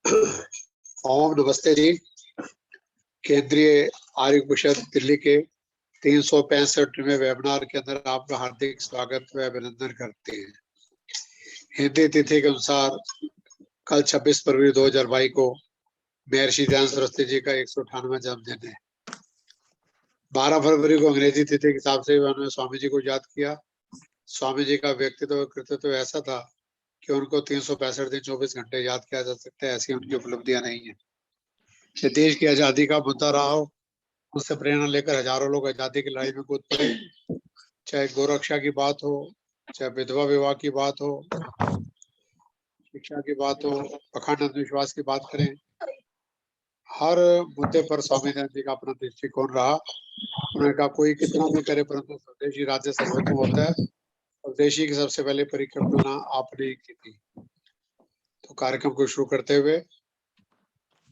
ओम नमस्ते जी। केंद्रीय आर्य परिषद दिल्ली के 365वें वेबिनार के अंदर आपका हार्दिक स्वागत व अभिनंदन करते हैं। हिंदी तिथि के अनुसार कल 26 फरवरी 2022 को महर्षि दयानंद सरस्वती जी का 198वां जन्मदिन है। 12 फरवरी को अंग्रेजी तिथि के हिसाब से उन्होंने स्वामी जी को याद किया। स्वामी जी का व्यक्तित्व कृतित्व ऐसा था कि उनको 365 दिन 24 घंटे याद किया जा सकता है, ऐसी उनकी उपलब्धियां नहीं है। देश की आजादी का मुद्दा रहा हो, उससे प्रेरणा लेकर हजारों लोग आजादी की लड़ाई में कूद पड़े। चाहे गोरक्षा की बात हो, चाहे विधवा विवाह की बात हो, शिक्षा की बात हो, अखंड अंधविश्वास की बात करें, हर मुद्दे पर स्वामी दयानंद जी का अपना दृष्टिकोण रहा। उन्होंने कहा कोई कितना भी करे परंतु स्वदेशी राज्य सर्वोत्तम होता है। स्वदेशी की सबसे पहले परिकल्पना आपने की थी। तो कार्यक्रम को शुरू करते हुए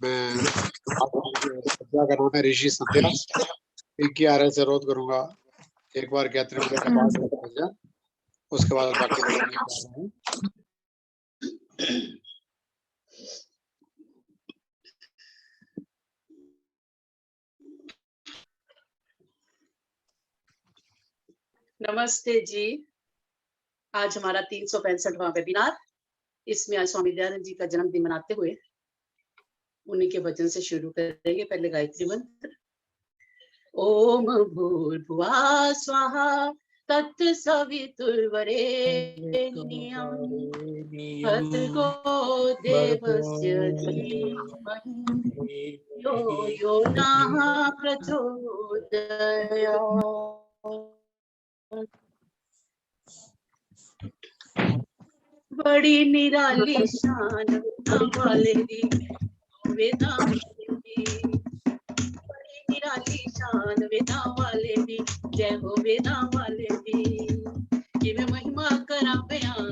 मैं का नाम है ऋषि संध्या, इनकी आर्य से अनुरोध करूंगा एक बार गायत्री मंत्र, उसके बाद बाकी लोग। नमस्ते जी। आज हमारा 365वां वेबिनार, इसमें आज स्वामी दयानंद जी का जन्मदिन मनाते हुए उन्हीं के वचन से शुरू करेंगे। पहले गायत्री मंत्र। ओम भूर्भुवः स्वाहा तत्सवितुर्वरेण्यं भर्गो देवस्य धीमहि यो यो नः प्रचोदयात्। बड़ी निराली शान वाले दी वेदा दी, बड़ी निराली शान वेदा वाले दी, जय हो वेदा वाले दी। कि मैं महिमा करा बयान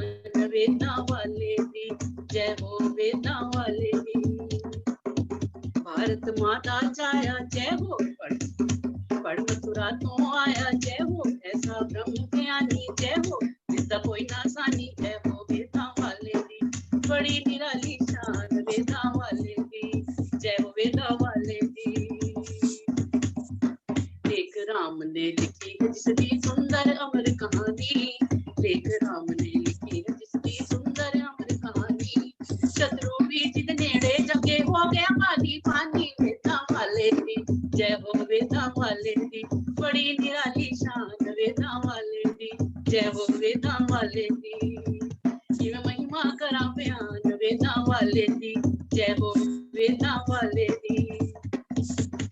वेदा वाले दी, जय हो वेदा वाले दी। भारत माता छाया जय हो, पढ़ मथुरा तो आया जय हो, ऐसा ब्रह्म ज्ञानी जय हो, जिसका कोई नासानी जय हो वेदा वाले दी। बड़ी निराली शान वेदा वाले दी, जय हो वेदा वाले दी। लेख राम ने लिखी है जिसकी सुंदर अमर कहानी, लेख राम ने लिखी है जिसकी सुंदर अमर कहानी। शत्रु भी जित नेड़े जगे हो गया पानी पानी वेदा वाले दी, जय हो वेदा वाले दी। बड़ी निराली शान वेदा वाले दी, जय हो वेदा वाले दी। ये महिमा करा बयान वेदा वाले दी, जय हो वेदा वाले दी।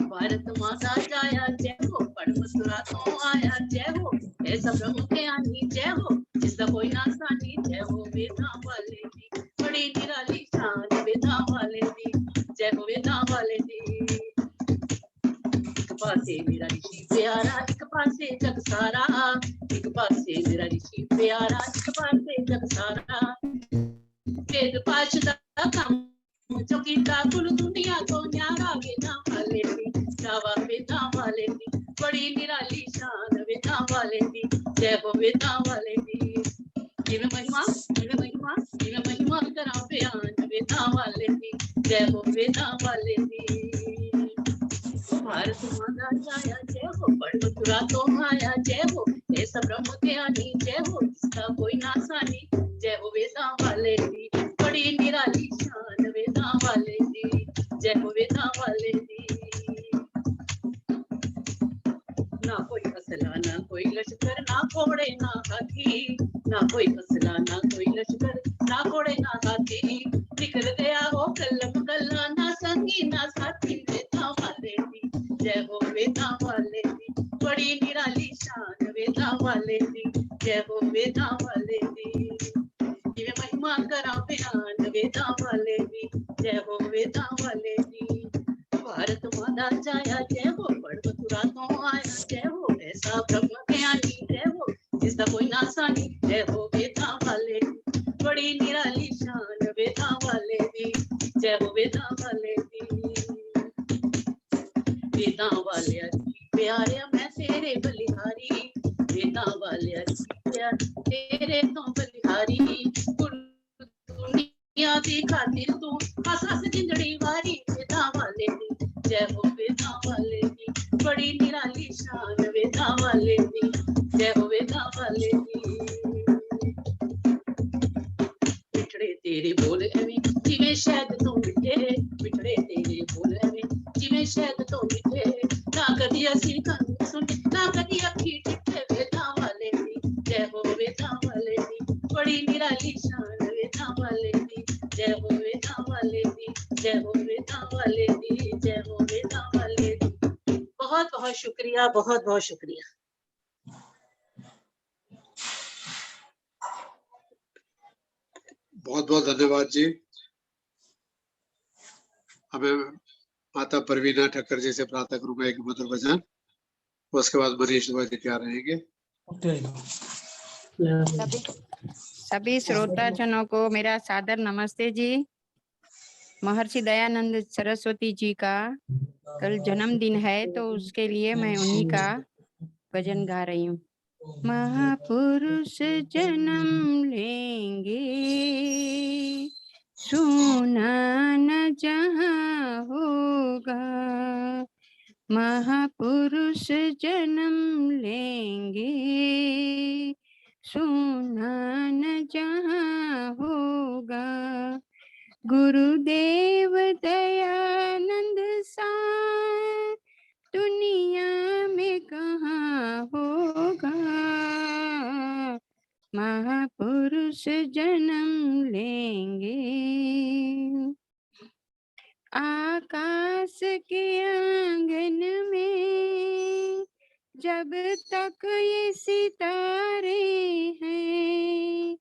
भारत माता जाया जय हो, पढ़ मथुरा तो आया जय हो, ऐसा ब्रह्म ज्ञानी जय हो, जिसका कोई नासानी जय हो वेदा वाले दी। बड़ी निराली शान वेदा वाले दी, जय हो वेदा वाले दी। एक पासे मेरा ऋषि प्यारा, एक पासे जग सारा, एक पासे मेरा ऋषि प्यारा, एक पासे जग सारा। वेद पाठदा काम जो गीता कुल दुनिया को न्यारा वेदा वाले दी, जावा वेदा वाले दी। बड़ी निराली शान वेदा वाले दी, जय हो वेदा वाले दी। जिव महिमा करा बयान वेदा वाले दी, जय हो वेदा वाले दी। भारत माता छाया जय हो, पढ़ मथुरा तो आया जय हो, ऐसा ब्रह्म ज्ञानी जय हो, जिसका कोई नासानी जय हो वेदा वाले दी। बड़ी निराली शान वेदा वाले दी, जय हो वेदा वाले दी। ना कोई असला ना कोई लश्कर, ना घोड़े ना हाथी, ना कोई असला ना कोई लश्कर, ना घोड़े ना हाथी। निकल गया हो कलम कल्ला, ना संगी ना साथी वेदा वाले दी, जय हो वेदा वाले दी। बड़ी निराली शान वेदा वाले दी, जय हो वेदा वाले दी। ये महिमा करा बयान वेदा वाले दी, जय हो वेदा वाले दी। भारत माता छाया जय हो, पढ़ मथुरा तो आया जय हो, ऐसा ब्रह्म ज्ञानी जय हो, जिसका कोई नासानी जय हो वेदा वाले दी। बड़ी निराली शान वेदा वाले दी, जय हो वेदा वाले दी। वेदा वाले प्यारे मैं तेरे बलिहारी, वेदा वाले तेरे तो बलिहारी। यादी खातिर तू हस हस जिंदड़ी वारी वेदा वाले दी जय हो वेदा वाले दी बड़ी निराली शान वेदा वाले दी जय हो वेदा वाले दी मिठड़े तेरे बोल एवें जिवें शहद तो मिठे मिठड़े तेरे बोल एवें जिवें शहद तो मिठे ना कदी असी कान सुन ना कदी अखी टिटे वेदा वाले दी जय हो वेदा वाले दी बड़ी निराली शान वेदा वाले दी जय हो वेदा वाले दी जय हो वेदा वाले दी जय हो वेदा वाले दी। बहुत बहुत शुक्रिया, बहुत बहुत शुक्रिया। बहुत बहुत धन्यवाद जी। हमें माता परवीना ठक्कर जी से प्रार्थना करूंगा एक मधुर भजन, उसके बाद मनीष दुबे जी क्या रहेंगे। सभी श्रोता जनों को मेरा सादर नमस्ते जी। महर्षि दयानंद सरस्वती जी का कल जन्मदिन है, तो उसके लिए मैं उन्हीं का भजन गा रही हूँ। महापुरुष जन्म लेंगे सुना न जहाँ होगा, महापुरुष जन्म लेंगे सुना न जहाँ होगा, गुरुदेव दयानंद सा दुनिया में कहाँ होगा, महापुरुष जन्म लेंगे। आकाश के आंगन में जब तक ये सितारे हैं,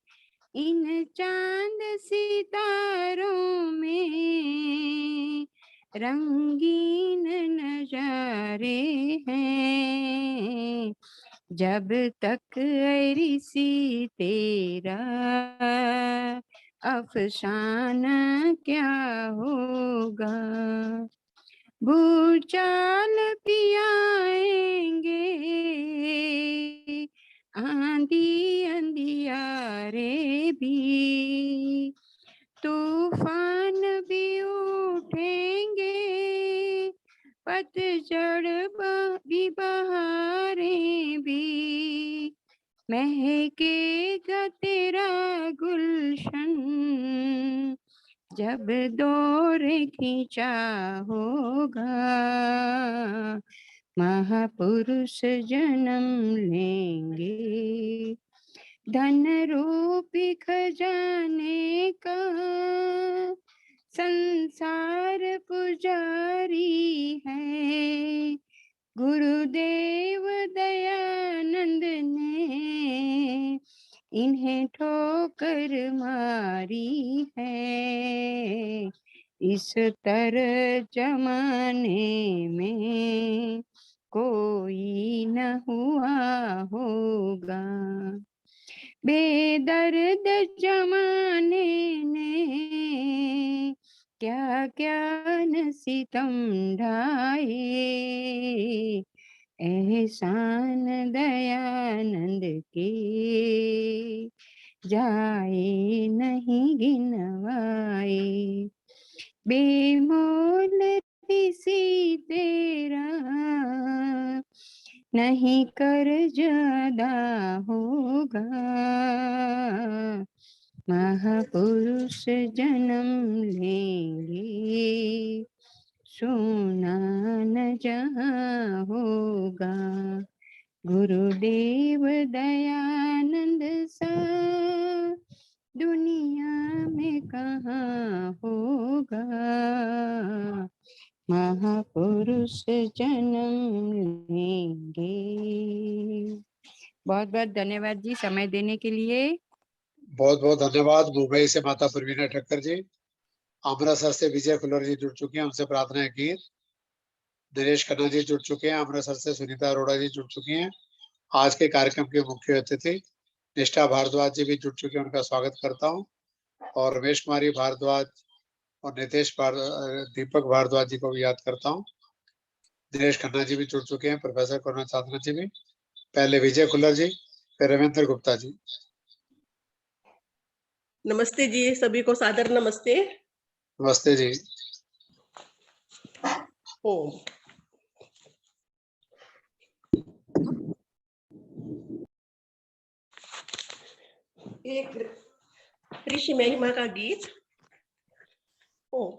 इन चांद सितारों में रंगीन नजारे हैं, जब तक ऋषि तेरा अफसाना क्या होगा, भूचाल पियाएंगे आंधी अंधियारे भी, तूफान भी उठेंगे पतझड़ भी बहारें भी, महकेगा तेरा गुलशन जब दौर खींचा होगा, महापुरुष जन्म लेंगे। धन रूपी खजाने का संसार पुजारी है, गुरुदेव दयानंद ने इन्हें ठोकर मारी है, इस तरह जमाने में कोई न हुआ होगा, बेदर्द जमाने ने क्या क्या न सितम ढाए, एहसान दयानंद के जाए नहीं गिनवाए, बेमोल ऋषि तेरा नहीं कर्ज अदा होगा, महापुरुष जन्म लेंगे सोना न जहाँ होगा, गुरुदेव दयानंद सा दुनिया में कहाँ होगा, महापुरुष जन्म लेंगे। बहुत बहुत धन्यवाद जी समय देने के लिए। बहुत बहुत धन्यवाद। मुंबई से माता परवीना ठक्कर जी, अमृतसर से विजय खुल्लर जी जुड़ चुके हैं, उनसे प्रार्थना है कि दिनेश खन्ना जी जुड़ चुके हैं, अमृतसर से सुनीता अरोड़ा जी जुड़ चुकी हैं। आज के कार्यक्रम के मुख्य अतिथि निष्ठा भारद्वाज जी भी जुड़ चुके हैं, उनका स्वागत करता हूं। और रमेश कुमारी भारद्वाज और नितेश दीपक भारद्वाज जी को भी याद करता हूं। दिनेश खन्ना जी भी जुड़ चुके हैं, प्रोफेसर करुणा साधना जी भी। पहले विजय खुल्लर जी, फिर रविंद्र गुप्ता जी। नमस्ते जी, सभी को सादर नमस्ते। नमस्ते जी। ओम। एक ऋषि महिमा का गीत। ओम।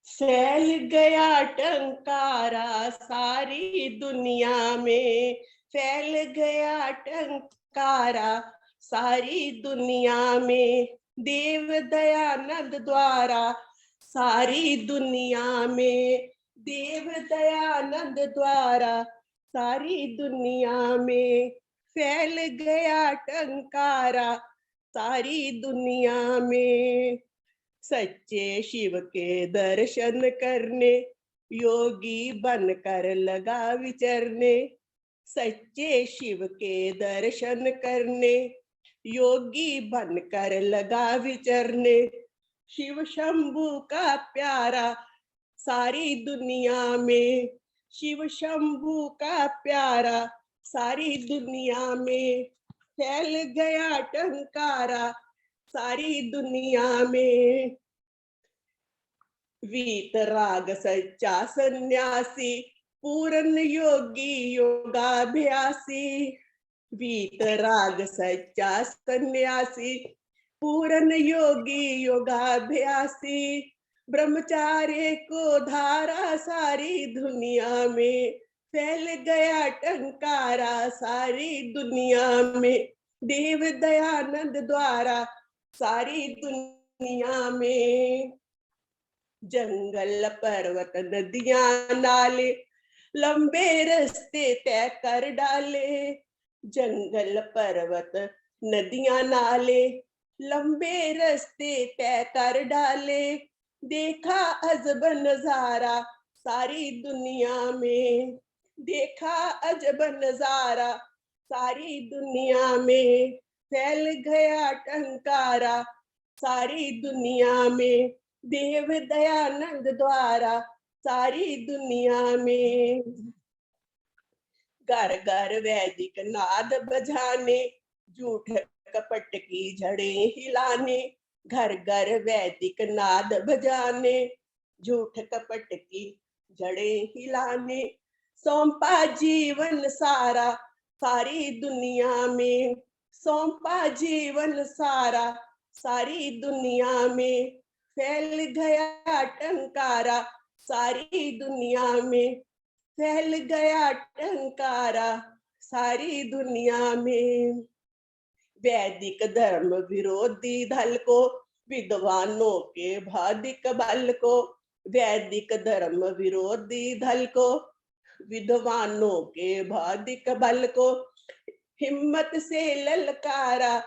फैल गया टंकारा सारी दुनिया में, फैल गया टंकारा सारी दुनिया में, देव दयानंद द्वारा सारी दुनिया में, देव दयानंद द्वारा सारी दुनिया में, फैल गया टंकारा सारी दुनिया में। सच्चे शिव के दर्शन करने योगी बनकर लगा विचरने, सच्चे शिव के दर्शन करने योगी बनकर लगा विचरने, शिव शंभु का प्यारा सारी दुनिया में, शिव शंभु का प्यारा सारी दुनिया में, फैल गया टंकारा सारी दुनिया में। वीतराग सच्चा सन्यासी पूर्ण योगी योगाभ्यासी, वीतराग सच्चा सन्यासी पूर्ण योगी योगाभ्यासी, ब्रह्मचार्य को धारा सारी दुनिया में, फैल गया टंकारा सारी दुनिया में, देव दयानंद द्वारा सारी दुनिया में। जंगल पर्वत नदियां नाले लंबे रास्ते तय कर डाले, जंगल पर्वत नदियां नाले लंबे रास्ते तय कर डाले, देखा अजब नजारा सारी दुनिया में, देखा अजब नजारा सारी दुनिया में, फैल गया टंकारा सारी दुनिया में, देव दयानंद द्वारा सारी दुनिया में। घर घर वैदिक नाद बजाने, झूठ कपट की जड़ें हिलाने, घर घर वैदिक नाद बजाने, झूठ कपट की जड़ें हिलाने, सौंपा जीवन सारा सारी दुनिया में, सौंपा जीवन सारा सारी दुनिया में, फैल गया टंकारा सारी दुनिया में, फैल गया टंकारा सारी दुनिया में। वैदिक धर्म विरोधी दल को विद्वानों के भादिक बल को, वैदिक धर्म विरोधी दल को विद्वानों के भादिक बल को, हिम्मत से ललकारा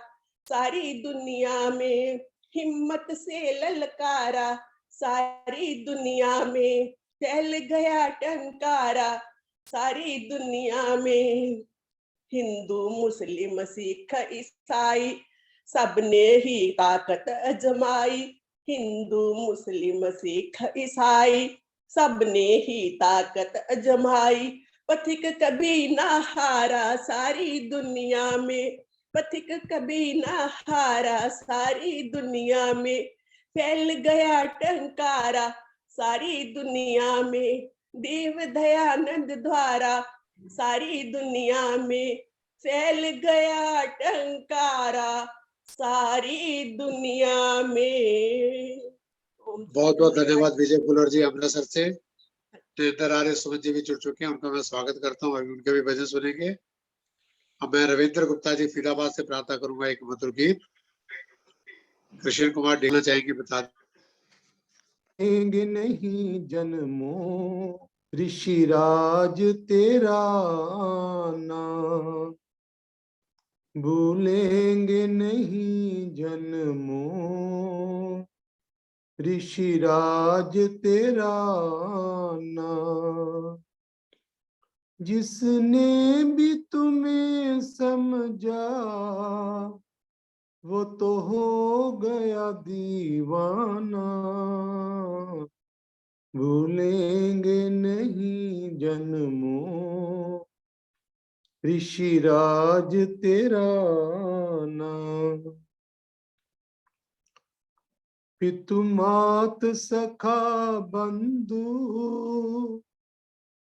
सारी दुनिया में, हिम्मत से ललकारा सारी दुनिया में, फैल गया टंकारा सारी दुनिया में। हिंदू मुस्लिम सिख ईसाई सबने ही ताकत अजमाई, हिंदू मुस्लिम सिख ईसाई सबने ही ताकत अजमाई, पथिक कभी ना हारा सारी दुनिया में, पथिक कभी ना हारा सारी दुनिया में, फैल गया टंकारा सारी दुनिया में, देव दयानंद द्वारा सारी दुनिया में, फैल गया टंकारा सारी दुनिया में। बहुत बहुत धन्यवाद विजय फुलर जी अमृतसर से। नरेंद्र आर्य सुमन जी भी जुड़ चुके हैं, उनका मैं स्वागत करता हूँ। अभी उनके भी भजन सुनेंगे। अब मैं रविंद्र गुप्ता जी फरीदाबाद से प्रार्थना करूंगा एक मधुर गीत। कृष्ण कुमार ढीला चाहेंगे बता देंगे नहीं जन्मों ऋषिराज तेरा नाम, भूलेंगे नहीं जन्मों ऋषिराज तेरा नाम, जिसने भी तुम्हें समझा वो तो हो गया दीवाना, भूलेंगे नहीं जन्मों ऋषिराज तेरा नाम। पितु मात सखा बंधु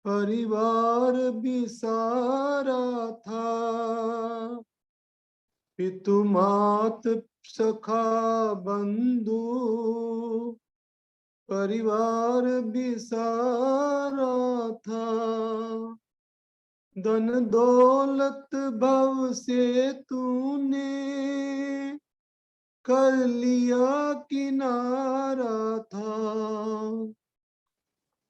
परिवार भी सारा था। पितु मात सखा बंधु परिवार भी सारा था। धन दौलत भव से तूने कर लिया किनारा था।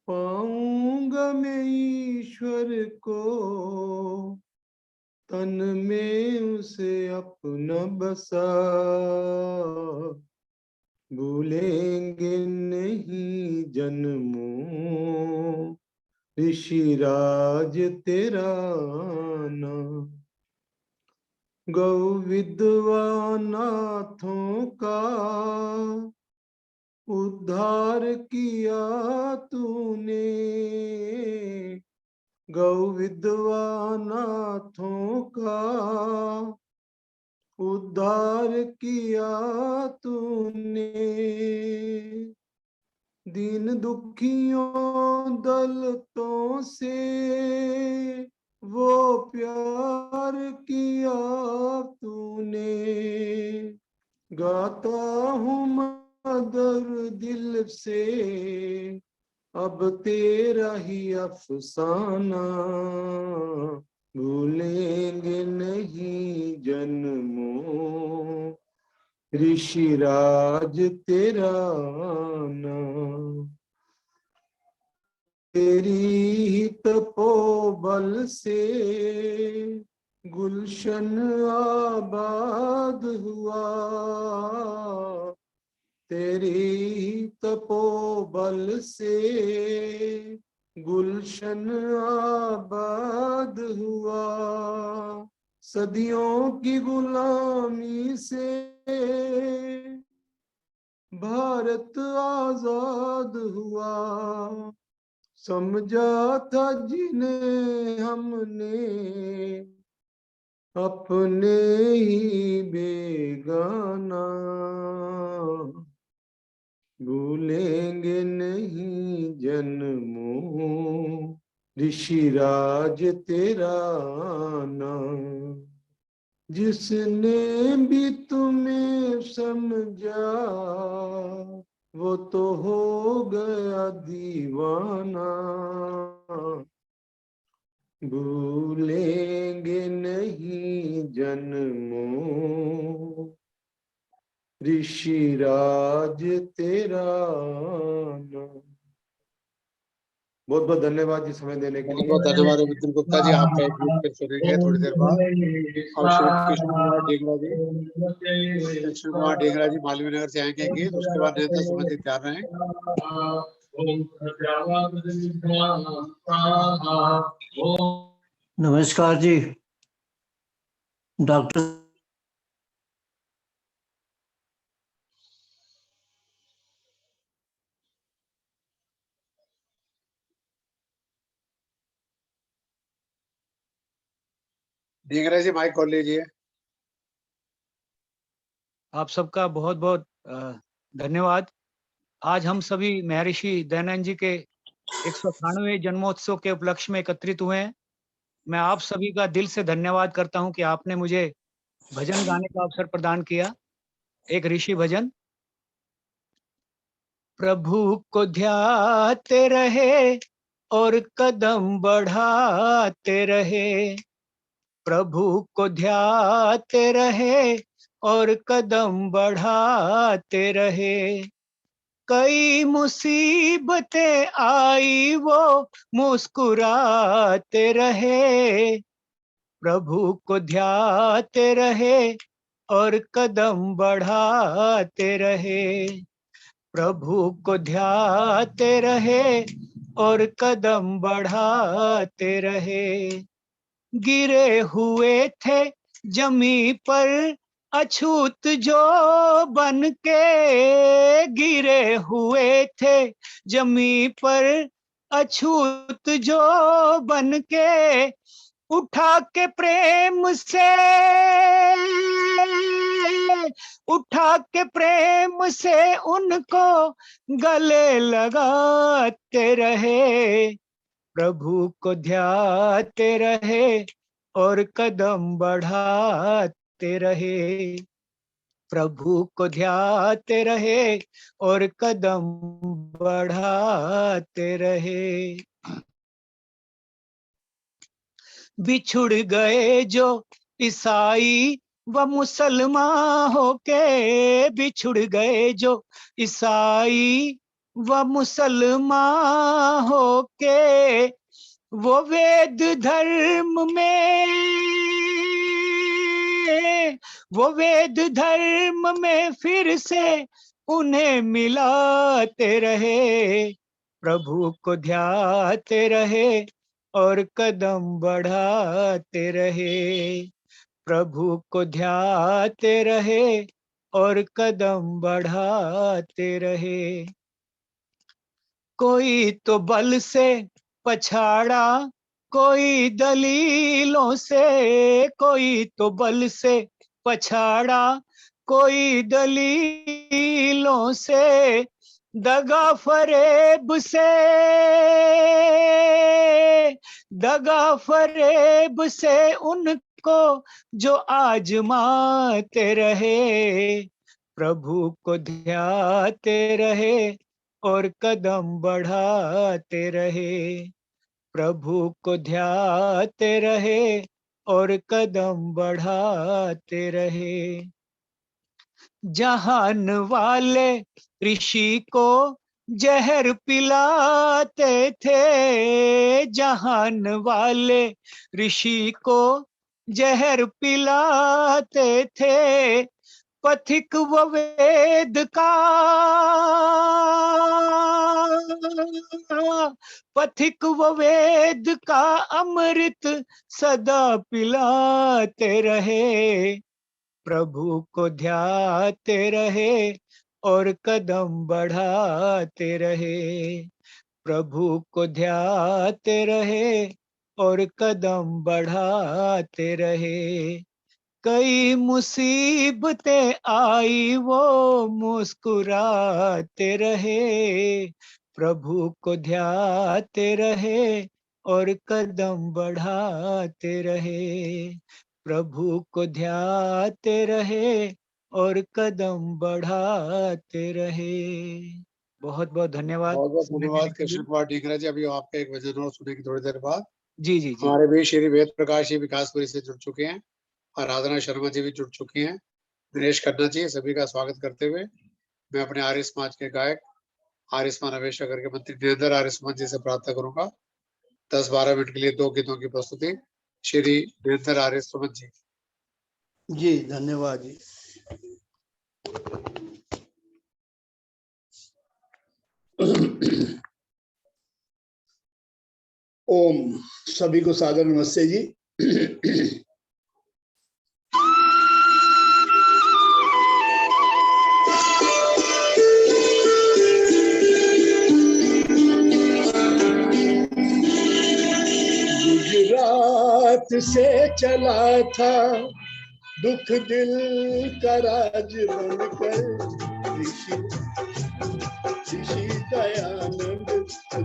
पाऊंगा मैं ईश्वर को तन में उसे अपना बसा। भूलेंगे नहीं जन्मों ऋषिराज तेरा नाम। गौ विधवा नाथों का उद्धार किया तूने। गौ विधवा नाथों का उद्धार किया तूने। दीन दुखियों दलितों से वो प्यार किया तूने। गाता हूँ मदर दिल से अब तेरा ही अफसाना। भूलेंगे नहीं जन्मों ऋषिराज तेरा नाम। तेरी ही तपोबल से गुलशन आबाद हुआ। तेरी ही तपोबल से गुलशन आबाद हुआ। सदियों की गुलामी से भारत आजाद हुआ। समझा था जिन्हें हमने अपने ही बेगाना। भूलेंगे नहीं जन्मों ऋषिराज तेरा नाम। जिसने भी तुम्हें समझा वो तो हो गया दीवाना। भूलेंगे नहीं जन्मों ऋषिराज तेरा नाम। बहुत बहुत धन्यवाद जी समय देने के बहुत लिए। बहुत धन्यवाद मिथुन गुप्ता जी, आपका एक गीत फिर सुनेंगे थोड़ी देर बाद। और श्री कृष्ण कुमार डेंगरा जी, कृष्ण कुमार डेंगरा जी मालवीय नगर से आएंगे गीत, उसके बाद नेता संबंधी तैयार रहें। नमस्कार जी। डॉक्टर डेंगरा जी माइक खोल लीजिए। आप सबका बहुत बहुत धन्यवाद। आज हम सभी महर्षि दयानंद जी के 198वें जन्मोत्सव के उपलक्ष्य में एकत्रित हुए हैं। मैं आप सभी का दिल से धन्यवाद करता हूं कि आपने मुझे भजन गाने का अवसर प्रदान किया। एक ऋषि भजन। प्रभु को ध्याते रहे और कदम बढ़ाते रहे। प्रभु को ध्याते रहे और कदम बढ़ाते रहे। कई मुसीबतें आई वो मुस्कुराते रहे। प्रभु को ध्याते रहे और कदम बढ़ाते रहे। प्रभु को ध्याते रहे और कदम बढ़ाते रहे। गिरे हुए थे जमी पर अछूत जो बन के। गिरे हुए थे जमी पर अछूत जो बन के। उठा के प्रेम से, उठा के प्रेम से उनको गले लगाते रहे, प्रभु को ध्याते रहे और कदम बढ़ाते रहे, प्रभु को ध्याते रहे और कदम बढ़ाते रहे। बिछुड़ गए जो ईसाई व मुसलमान होके, बिछुड़ गए जो ईसाई व मुसलमान होके, वो वेद धर्म में, वो वेद धर्म में फिर से उन्हें मिलाते रहे, प्रभु को ध्याते रहे और कदम बढ़ाते रहे, प्रभु को ध्याते रहे और कदम बढ़ाते रहे। कोई तो बल से पछाड़ा, कोई दलीलों से, कोई तो बल से पछाड़ा, कोई दलीलों से, दगा फरेब से, दगा फरेब से उनको जो आजमाते रहे, प्रभु को ध्याते रहे और कदम बढ़ाते रहे, प्रभु को ध्याते रहे और कदम बढ़ाते रहे। जहान वाले ऋषि को जहर पिलाते थे, जहान वाले ऋषि को जहर पिलाते थे, पथिक व वेद का, पथिक व वेद का अमृत सदा पिलाते रहे, प्रभु को ध्याते रहे और कदम बढ़ाते रहे, प्रभु को ध्याते रहे और कदम बढ़ाते रहे। कई मुसीबतें आई वो मुस्कुराते रहे, प्रभु को ध्याते रहे और कदम बढ़ाते रहे, प्रभु को ध्याते रहे और कदम बढ़ाते रहे। बहुत बहुत धन्यवाद। बहुत बहुत धन्यवाद कृष्ण कुमार ढींगरा जी। अभी आपका एक भजन और सुनेंगे थोड़ी देर बाद। जी जी जी। हमारे भी श्री वेद प्रकाश जी विकासपुरी से जुड़ चुके हैं, आराधना शर्मा जी भी जुड़ चुकी हैं, दिनेश खन्ना जी, सभी का स्वागत करते हुए मैं अपने आर्य समाज के गायक आर्य समाज अवेश नगर के मंत्री निरंतर आर्य समाज जी से प्रार्थना करूंगा 10-12 मिनट के लिए 2 गीतों की प्रस्तुति। श्री निरंतर आर्य समाज जी। जी धन्यवाद जी। ओम, सभी को सादर नमस्ते जी। गुजरात से चला था दुख दिल का राज बनकर, ऋषि दयानंद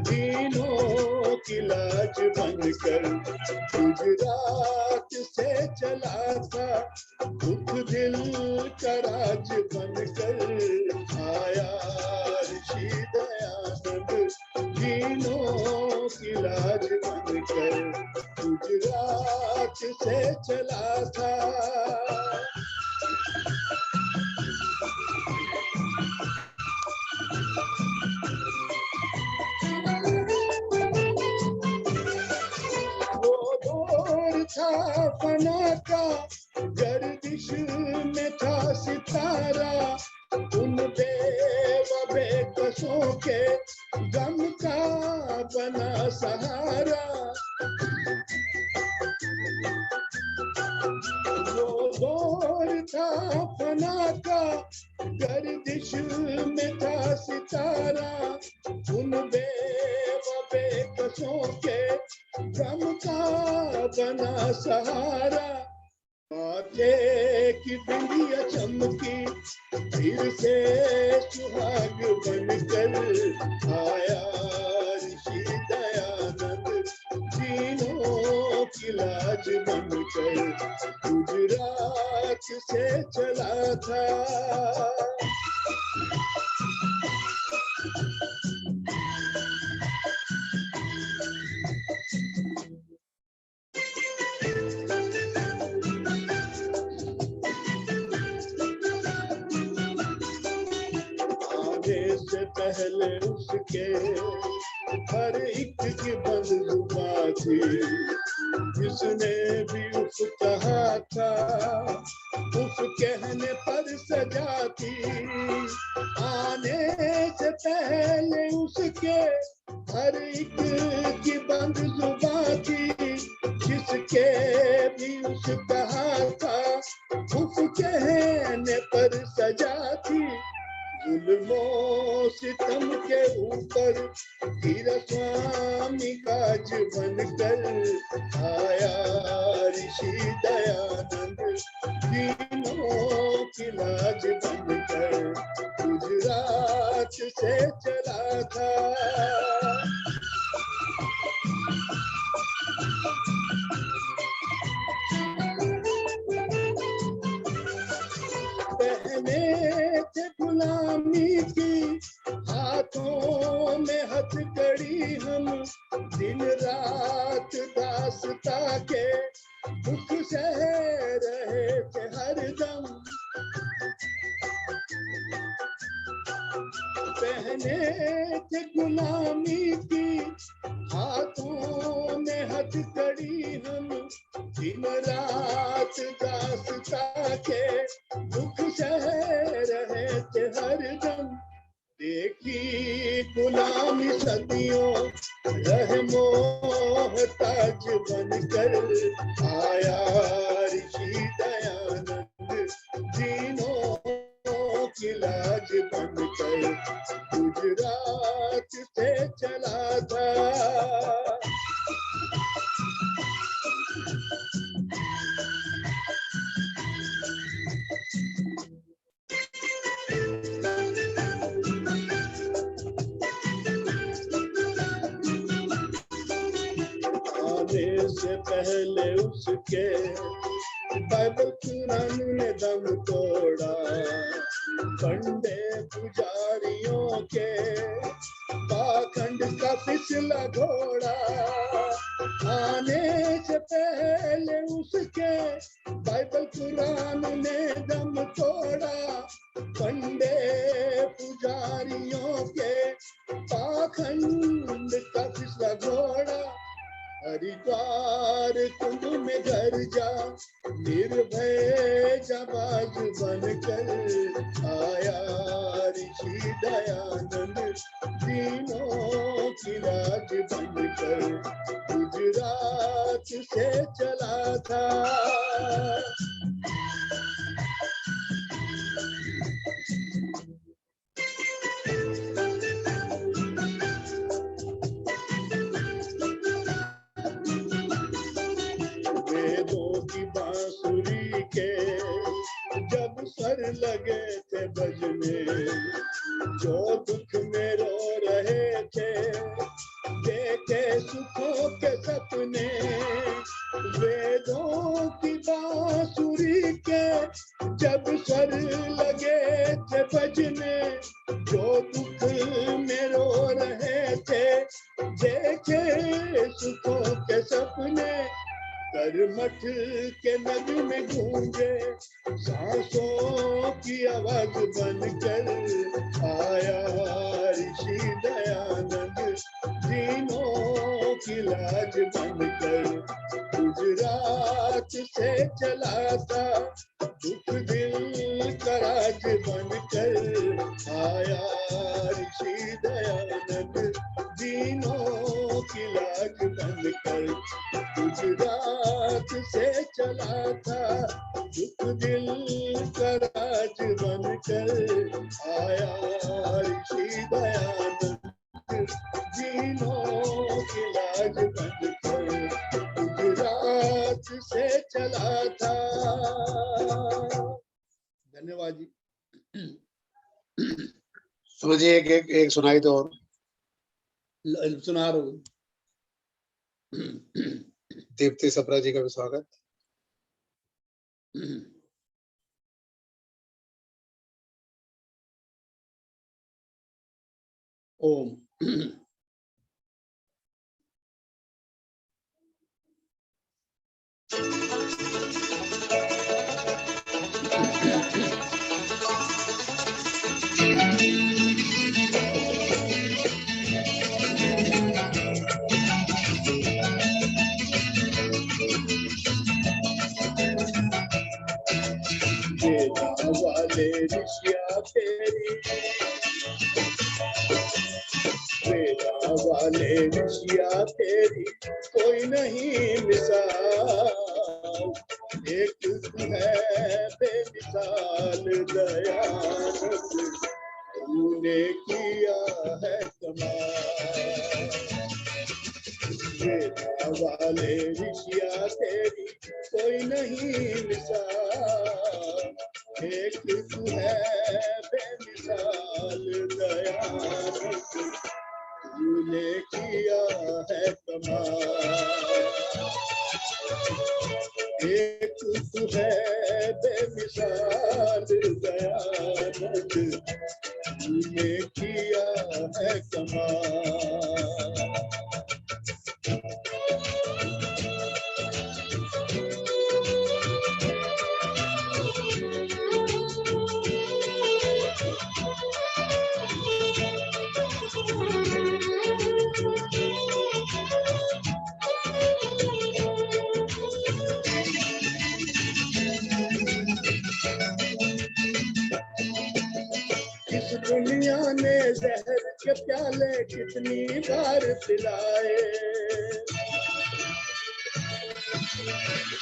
दीनों की लाज बनकर। गुजरात से चला था दुख दिल का राज बनकर, आया ऋषि दयानंद दीनों की लाज बनकर। गुजरात से चला था था फना का, गर्दिश में था सितारा, उन बेकसों के गम का बना सहारा। वो दौर था फना का, गर्दिश में था सितारा, उन बेकसों के गम का बना सहारा, माथे की बिंदिया चमकी, फिर से सुहाग बनकर आया ऋषि दयानंद, तीनों की लाज बनकर गुजरात से चला था। से पहले उसके हर एक की बंद जुबां थी, जिसने भी उस कहा था उस कहने पर सजा थी। आने से पहले उसके हर एक की बंद जुबां थी, जिसके भी उस कहा था उस कहने पर सजा थी। जुल्मों सितम के ऊपर गिरा स्वामी काज बनकर आया ऋषि दयानंद, तीनों की लाज बनकर गुजरात से चला था। पहने थे गुलामी की हाथों में हथकड़ी हम, दिन रात दासता के दुख सह रहे थे हरदम। पहने थे गुलामी की हाथों में हथकड़ी हम, दिन रात दासता के दुख सह रहे थे हरदम। देखी गुलामी सदियों रह मोहताज बनकर आया ऋषि दयानंद, तीनों की लाज बनकर गुजरात से चला था। आने से पहले उसके बाइबल कुरान ने दम तोड़ा, पंडे पुजारियों के पाखंड का फिसला घोड़ा। आने से पहले उसके बाइबल कुरान ने दम तोड़ा, पंडे पुजारियों के पाखंड का फिसला घोड़ा। हरिद्वार कुंभ में घर जा निर्भय जाबाज बनकर आया ऋषि दयानंद, तीनों की लाज बनकर गुजरात से चला था। वेदों की बांसुरी के जब सर लगे थे बजने, जो दुख में रो रहे थे देखे सुखों के सपने। वेदों की बांसुरी के जब सर लगे थे बजने, जो दुख में रो रहे थे देखे सुखों के सपने। करमठ के नग में गूंजे सांसों की आवाज बनकर आया ऋषि दयानंद, तीनों की लाज बनकर गुजरात से चला था। दुख दिल का राज बनकर आया ऋषि दयानंद, तीनों की लाज बनकर गुजरात से चला था। दुख दिल का राज बनकर आया ऋषि दयानंद, तीनों की लाज बनकर गुजरात था। धन्यवाद जी। समझ जी एक सुनाई दो और सुना रहा हूँ। दीप्ति सप्रा जी का भी स्वागत। ओम। वाले ऋषिया तेरी, वेदा वाले ऋषिया तेरी कोई नहीं मिसाल। एक तू है बेमिसाल दयानंद, तूने किया है कमाल। वेदा वाले ऋषिया तेरी कोई नहीं मिसाल। एक तू है बेमिसाल दयानंद, तूने किया है कमाल। एक तू है बेमिसाल दयानंद, तूने किया है कमाल। इस दुनिया ने जहर के प्याले कितनी बार पिलाए।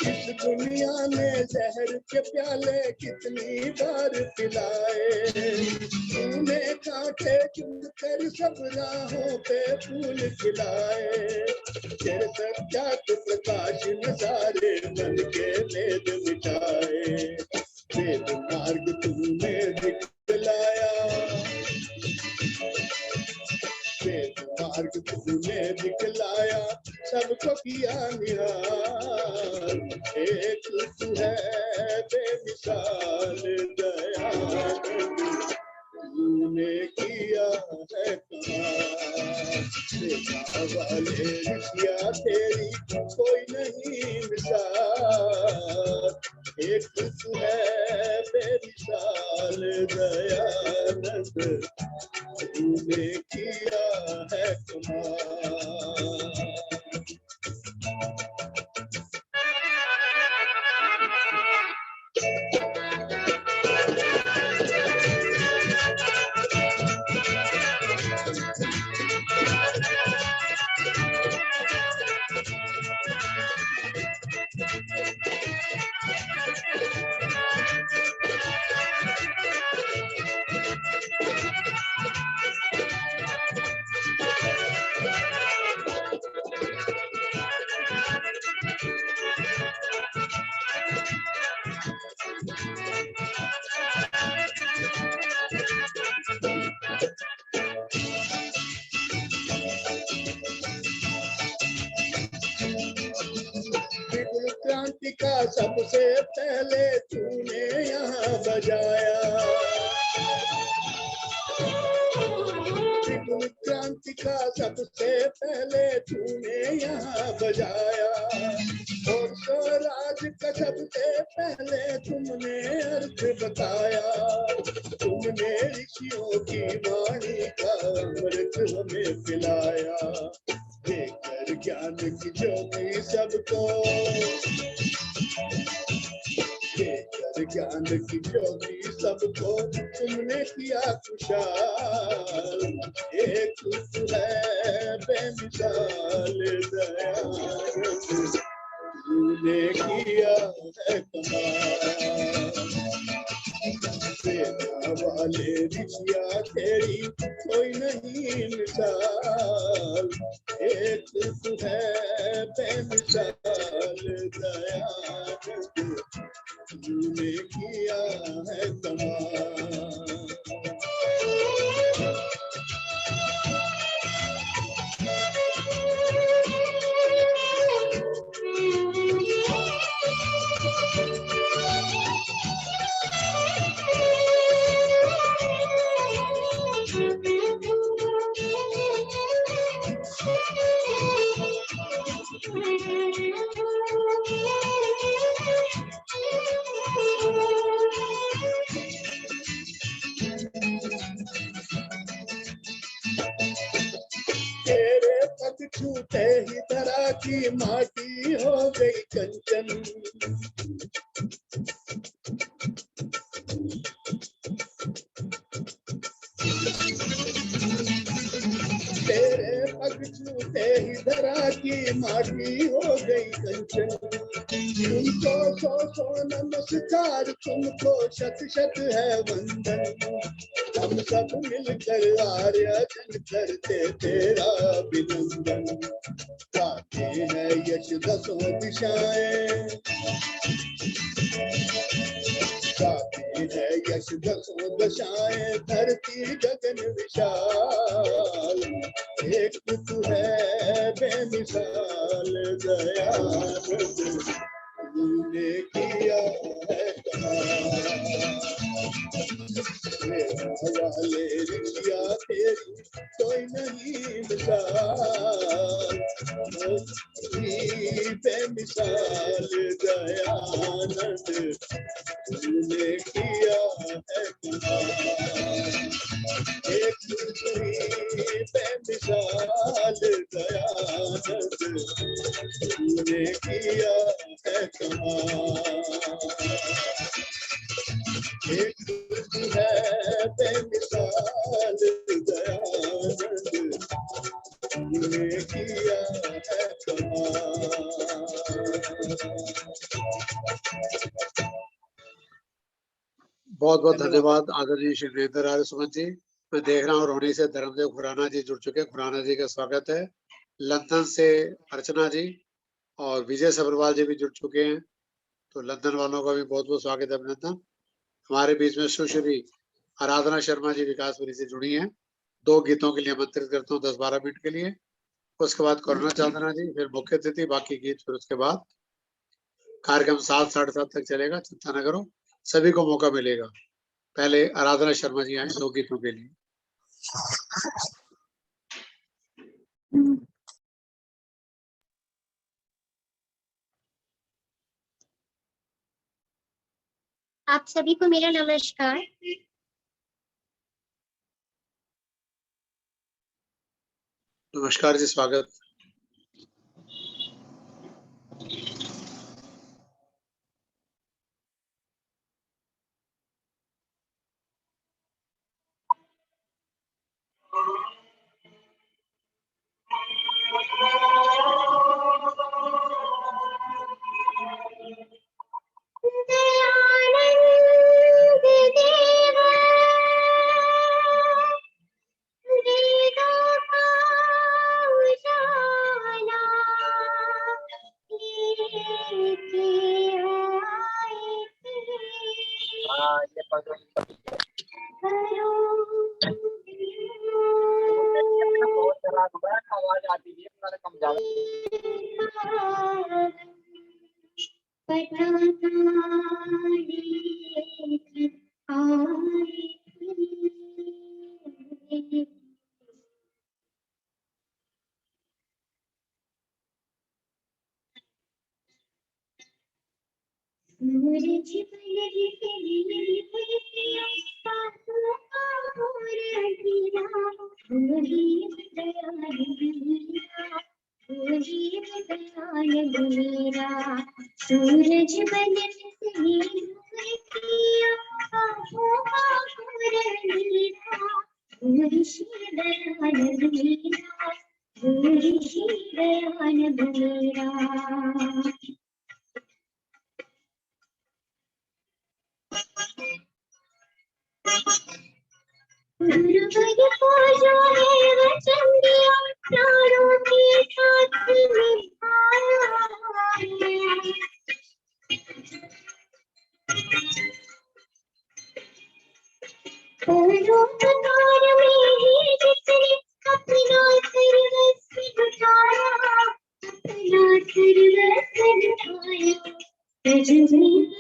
इस दुनिया ने जहर के प्याले कितनी बार पिलाए। तूने कांटे चुन कर सब राहों पे फूल खिलाए। तेरे सत्यात प्रकाश में सारे मन के भेद मिटाए। वेद मार्ग तूने दिखलाया, वेद मार्ग तूने दिखलाया, सबको किया निहाल। एक तू है बेमिसाल दयानंद, तूने किया है कमाल। वेदा वाले ऋषिया तेरी कोई नहीं मिसाल। एक तू है बेमिसाल दयानंद, तूने किया है कमाल। विपुल क्रांति का सबसे पहले तूने यहाँ बजाया। विपुल क्रांति का सबसे पहले तूने यहाँ बजाया। और स्वराज का सबसे पहले तुमने अर्थ बताया। तुमने ऋषियों की वाणी का अमृत हमें पिलाया। देकर ज्ञान की ज्योति सबको, देकर ज्ञान की ज्योति सबको तुमने किया खुशहाल। एक तू है बेमिसाल दयानंद, तूने किया है कमाल। वेदा वाले ऋषिया तेरी कोई नहीं मिसाल। एक तू है बेमिसाल दयानंद, की माटी हो गई कंचन। तेरे पग छूते ही धरा की माटी हो गई कंचन। तुमको सौ नमस्कार, तुमको शत शत है वंदन। हम सब मिलकर आर्यजन करते तेरा अभिनंदन। गाते हैं यश दसों दिशाएं, गाते हैं यश दसों दशाएं, धरती गगन विशाल। एक तू है बेमिसाल दयानंद, तूने किया है कमाल। वाले रिया तेरी कोई नहीं मिसाल, बेमिसाल दयानंद, तूने किया है कमाल। एक बेमिसाल दयानंद, तूने किया है कमाल। एक है बेमिसाल दयानंद, तूने किया है कमाल। बहुत बहुत धन्यवाद आदरणीय श्री वीरेंद्र आर्य सुमन जी। मैं देख रहा हूँ रोहनी से धर्मदेव खुराना जी जुड़ चुके हैं। खुराना जी का स्वागत है। लंदन से अर्चना जी और विजय सब्रवाल जी भी जुड़ चुके हैं, तो लंदन वालों का भी बहुत बहुत स्वागत है, अभिनंदन। हमारे बीच में सुश्री आराधना शर्मा जी विकासपुरी से जुड़ी हैं। 2 गीतों के लिए आमंत्रित करता हूँ 10-12 मिनट के लिए। उसके बाद करुणा चांदना जी, फिर मुख्य अतिथि, बाकी गीत फिर उसके बाद। कार्यक्रम 7 साढ़े 7 तक चलेगा। चिंता न करो, सभी को मौका मिलेगा। पहले आराधना शर्मा जी आए 2 गीतों के लिए। आप सभी को मेरा नमस्कार। नमस्कार जी, स्वागत। दयानंद देवा वेदों का उजाला लेके आए थे। करो आवाज आती है, कम ज्यादा सूरज बन गुरुवर को जो है वचन दिया, प्राणों के साथ निभाया है। रोजगार में ही जिसने अपना सर्वस्व लुटाया, अपना सर्वस्व लुटाया। तजवीज़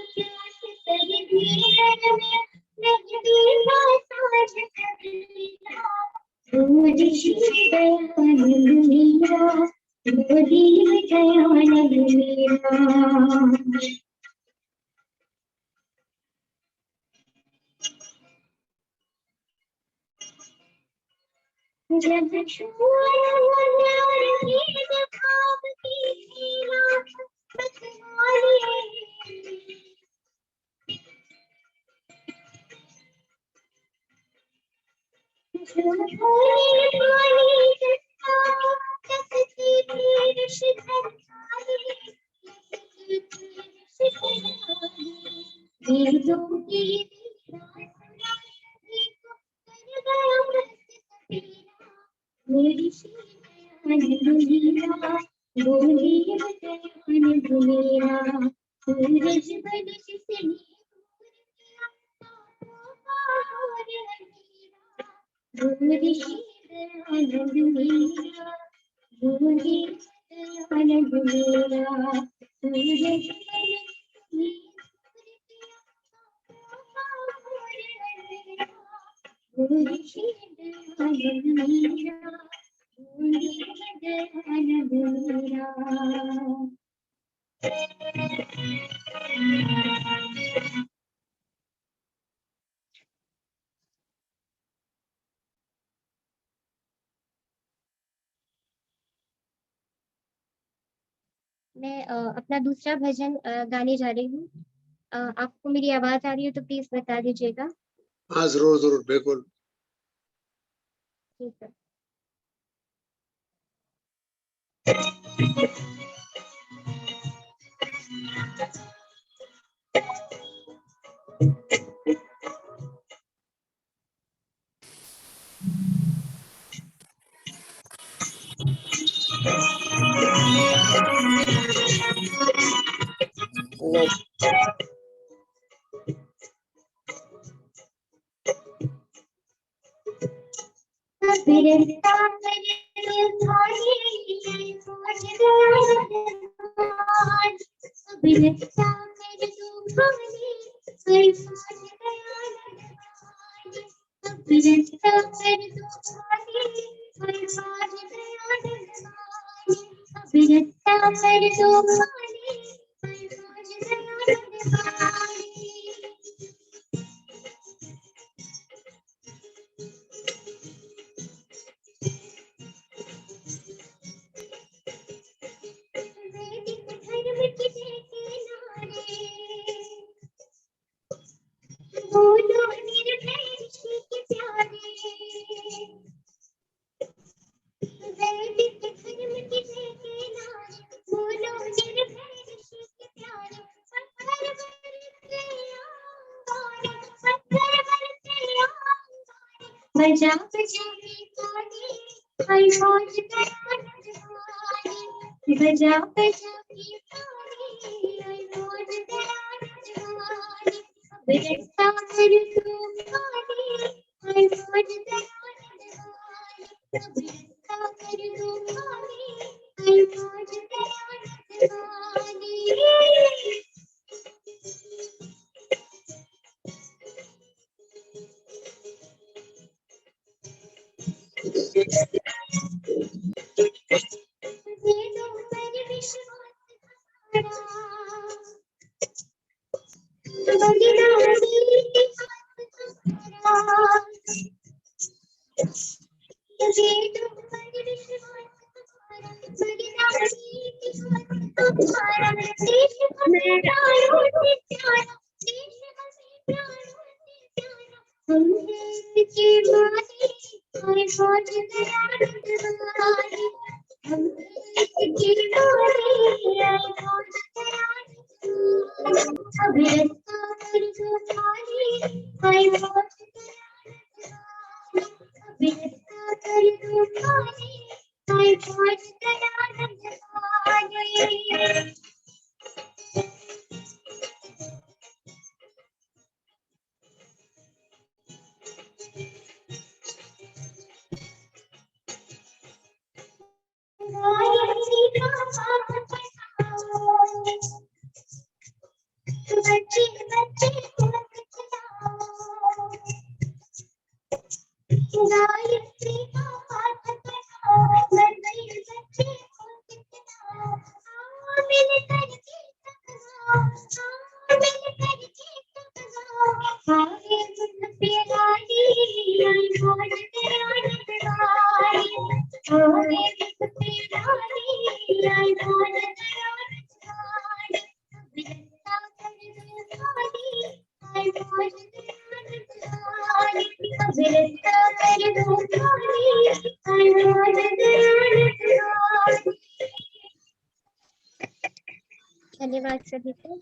तदबीर में नजदीक साझ कर लिया। रोज़ दयानंद मेरा, रोज़ दयानंद मेरा। जब छुआ प्यार की जब आपकी सीना बसवाए जो भूले पानी जैसा कसती थी शिखर गीतों की मेरी दुनिया बोली दुनिया सूरज बरस से बोली आनंद मेरा बोली आनंद मेरा सूरज मैं अपना दूसरा भजन गाने जा रही हूँ। आपको मेरी आवाज आ रही है तो प्लीज बता दीजिएगा। हाँ जरूर जरूर बिल्कुल। ठीक है। धन्यवाद सभी को।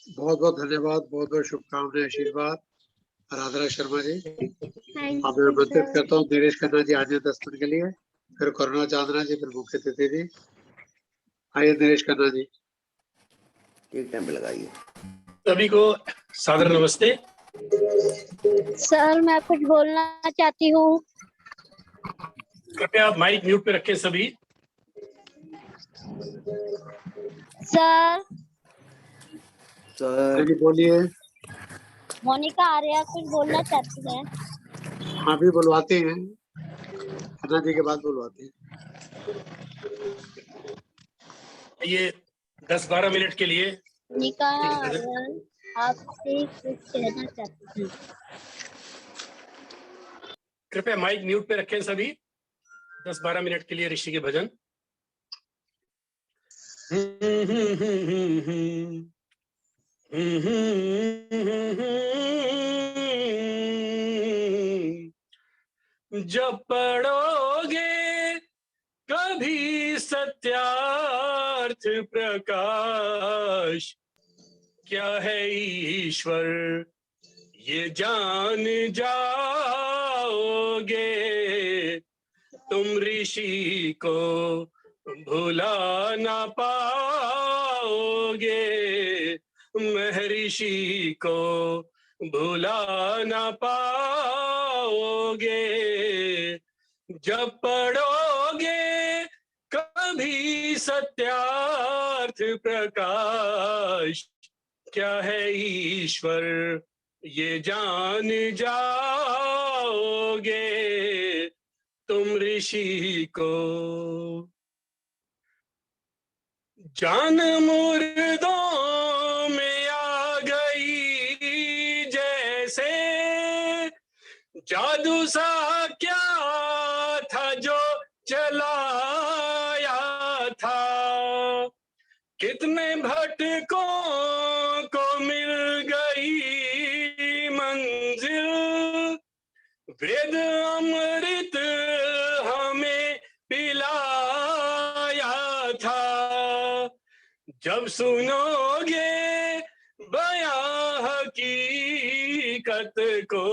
बहुत बहुत धन्यवाद, बहुत बहुत शुभकामनाएं, आशीर्वाद। आराधना शर्मा जी, थैंक अब मैं यू आमंत्रित सर। करता हूँ दिनेश खन्ना जी आने 10 मिनट के लिए, फिर करुणा चांदना जी, फिर मुख्य अतिथि जी। आइए दिनेश खन्ना जी। एक टाइम पे लगाइए। सभी को सादर नमस्ते। सर मैं कुछ बोलना चाहती हूँ। कृपया आप माइक म्यूट पे रखें सभी। सर हाँ जी बोलिए। मोनिका आर्या कुछ बोलना चाहती है। हाँ भी बुलवाते हैं, खन्ना जी के बाद बुलवाते हैं। ये 10-12 मिनट के लिए मोनिका आर्या आपसे कुछ कहना चाहती हूँ। कृपया माइक म्यूट पे रखें सभी। 10-12 मिनट के लिए ऋषि के भजन। जब पढ़ोगे कभी सत्यार्थ प्रकाश क्या है ईश्वर ये जान जाओगे, तुम ऋषि को भुला ना पाओगे, महर्षि को भुला ना पाओगे। जब पढ़ोगे कभी सत्यार्थ प्रकाश क्या है ईश्वर ये जान जाओगे, तुम ऋषि को। जान मुर्दों में आ गई जैसे, जादू सा क्या था जो चलाया था, कितने भटकों को मिल गई मंजिल, वेद अमृत हमें पिलाया था। जब सुनोगे बयां हकीकत को,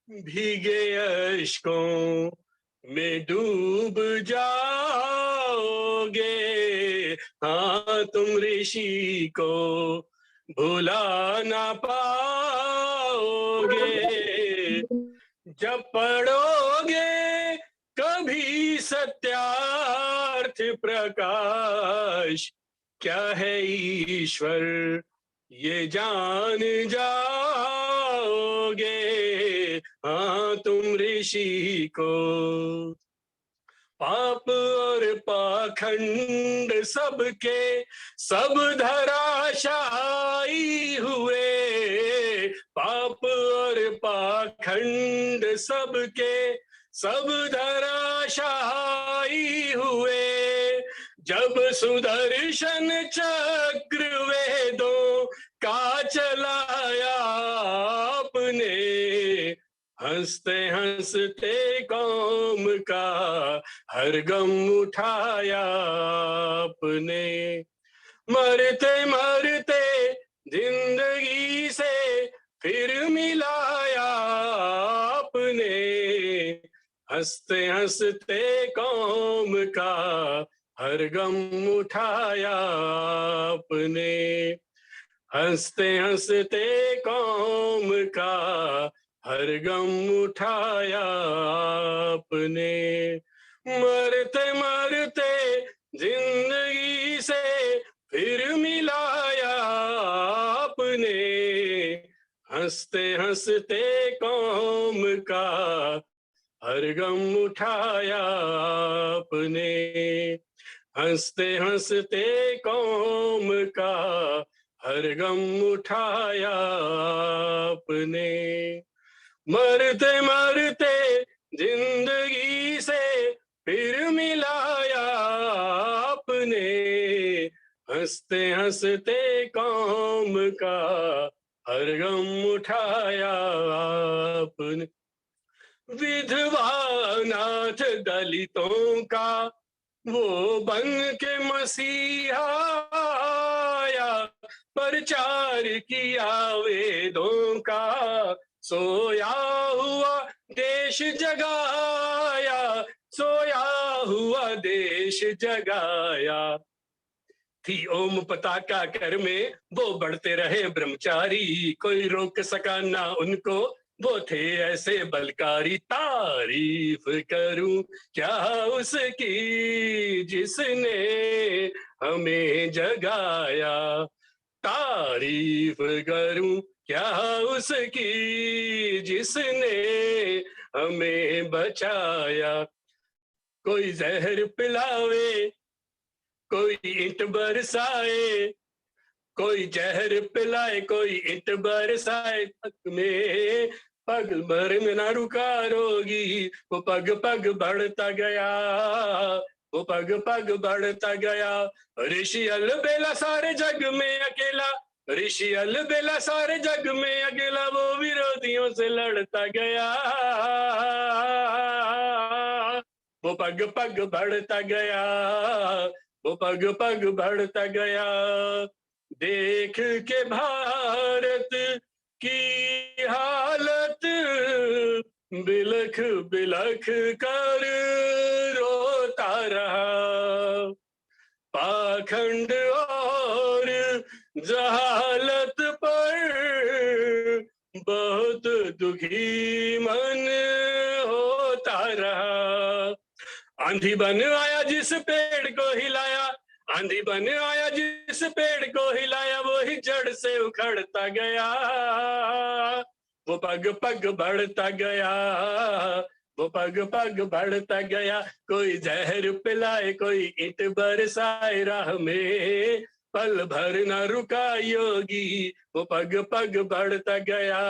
भीगे अश्कों में डूब जाओगे, हाँ तुम ऋषि को भुला ना पाओगे। जब पढ़ोगे कभी सत्यार्थ प्रकाश क्या है ईश्वर ये जान जाओगे, हाँ तुम ऋषि को। पाप और पाखंड सबके सब धराशायी हुए, पाप और पाखंड सबके सब धराशायी हुए। जब सुदर्शन चक्र वेदों का चलाया आपने, हंसते हंसते कौम का हर गम उठाया आपने। मरते मरते जिंदगी से फिर मिलाया आपने, हंसते हंसते कौम का हर गम उठाया आपने, हंसते हंसते कौम का हर गम उठाया आपने। मरते मरते जिंदगी से फिर मिलाया आपने, हंसते हंसते कौम का हर गम उठाया आपने, हंसते हंसते कौम का हर गम उठाया आपने। मरते मरते जिंदगी से फिर मिलाया आपने, हंसते हंसते कौम का हर गम उठाया आपने। विधवा नाथ दलितों का वो बन के मसीहा आया, प्रचार किया वेदों का, सोया हुआ देश जगाया, सोया हुआ देश जगाया। थी ओम पताका कर में वो बढ़ते रहे ब्रह्मचारी, कोई रोक सका ना उनको, वो थे ऐसे बलकारी। तारीफ करूं क्या उसकी जिसने हमें जगाया, तारीफ करूं क्या उसकी जिसने हमें बचाया। कोई जहर पिलावे कोई ईंट बरसाए, कोई जहर पिलाए कोई ईंट बरसाए, पग में पग भर में ना रुका रोगी, वो पग पग बढ़ता गया, वो पग पग बढ़ता गया। ऋषि अलबेला सारे जग में अकेला, ऋषि अलबेला सारे जग में अकेला, वो विरोधियों से लड़ता गया, वो पग पग बढ़ता गया, वो पग पग बढ़ता गया। देख के भारत की हालत बिलख बिलख कर रोता रहा, पाखंड और जहालत पर बहुत दुखी मन होता रहा। आंधी बन आया जिस पेड़ को हिलाया, आंधी बन आया जिस पेड़ को हिलाया, वो ही जड़ से उखड़ता गया, वो पग पग बढ़ता गया, वो पग पग बढ़ता गया। कोई जहर पिलाए कोई ईंट बरसाए, राह में पल भर न रुका योगी, वो पग पग बढ़ता गया,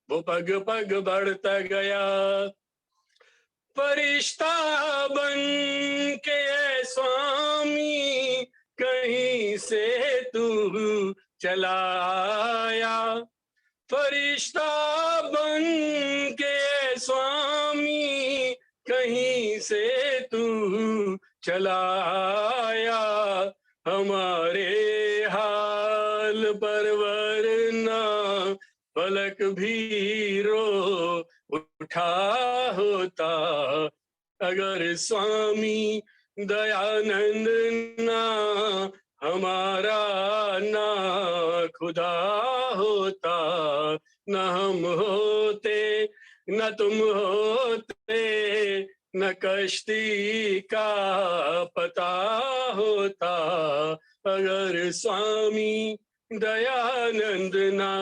वो पग पग बढ़ता गया। फरिश्ता बन के स्वामी कहीं से तू चला आया, फरिश्ता बन के स्वामी कहीं से तू चला आया, हमारे हाल पर वरना पलक भी रो उठा होता, अगर स्वामी दयानंद ना हमारा ना खुदा होता, न हम होते न तुम होते, न कश्ती का पता होता, अगर स्वामी दयानंद ना।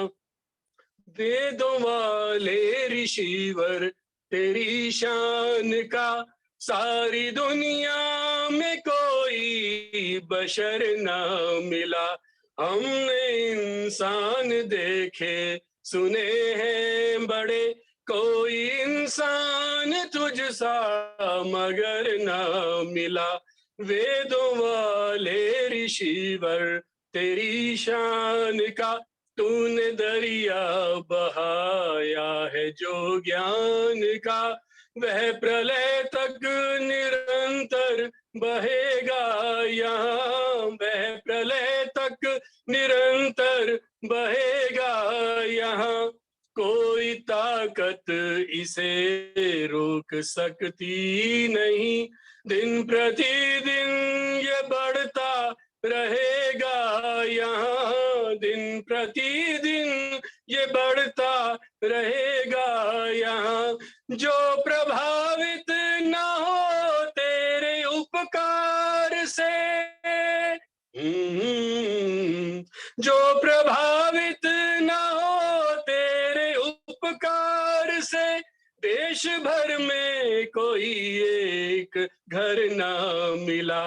वेदों वाले ऋषिवर तेरी शान का सारी दुनिया में कोई बशर ना मिला, हमने इंसान देखे सुने हैं बड़े, कोई इंसान तुझ सा मगर ना मिला। वेदों वाले ऋषिवर तेरी शान का तूने दरिया बहाया है जो ज्ञान का, वह प्रलय तक निरंतर बहेगा यहाँ, वह प्रलय तक निरंतर बहेगा यहाँ, कोई ताकत इसे रोक सकती नहीं, दिन प्रतिदिन ये बढ़ता रहेगा यहाँ, दिन प्रतिदिन ये बढ़ता रहेगा यहाँ। जो प्रभावित ना हो तेरे उपकार से, जो प्रभावित ना हो तेरे उपकार से, देश भर में कोई एक घर ना मिला।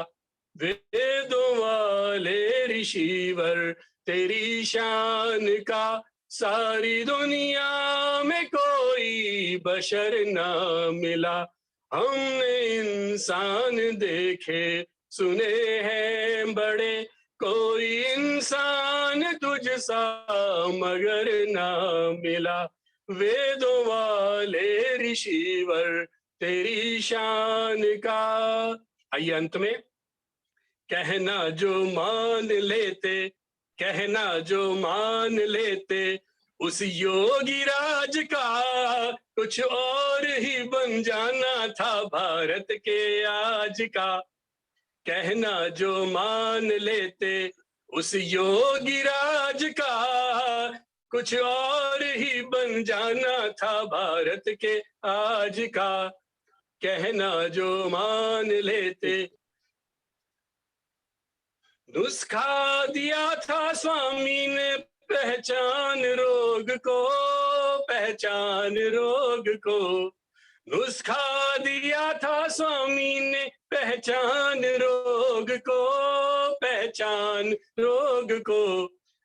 वेदों वाले ऋषिवर तेरी शान का सारी दुनिया में कोई बशर ना मिला, हमने इंसान देखे सुने हैं बड़े, कोई इंसान तुझसा मगर ना मिला, वेदों वाले ऋषिवर तेरी शान का। आइए अंत में, कहना जो मान लेते, कहना जो मान लेते उस योगी राज का, कुछ और ही बन जाना था भारत के आज का। कहना जो मान लेते उस योगी राज का, कुछ और ही बन जाना था भारत के आज का। कहना जो मान लेते, नुस्खा दिया था स्वामी ने पहचान रोग को, पहचान रोग को। नुस्खा दिया था स्वामी ने पहचान रोग को, पहचान रोग को।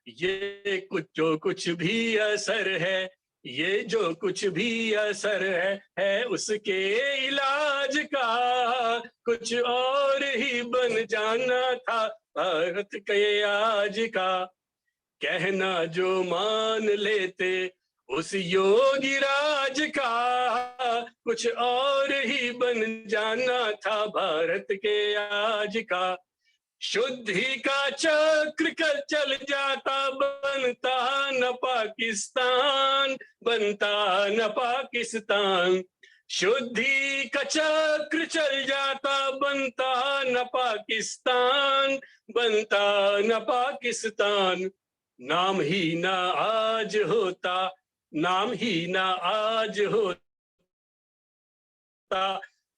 ये कुछ भी असर है, ये जो कुछ भी असर है उसके इलाज का, कुछ और ही बन जाना था भारत के आज का। कहना जो मान लेते उस योगी राज का, कुछ और ही बन जाना था भारत के आज का। शुद्धि का चक्र कल चल जाता, बनता न पाकिस्तान, बनता न पाकिस्तान। शुद्धि का चक्र चल जाता, बनता न पाकिस्तान, बनता न पाकिस्तान। नाम ही ना आज होता, नाम ही ना आज होता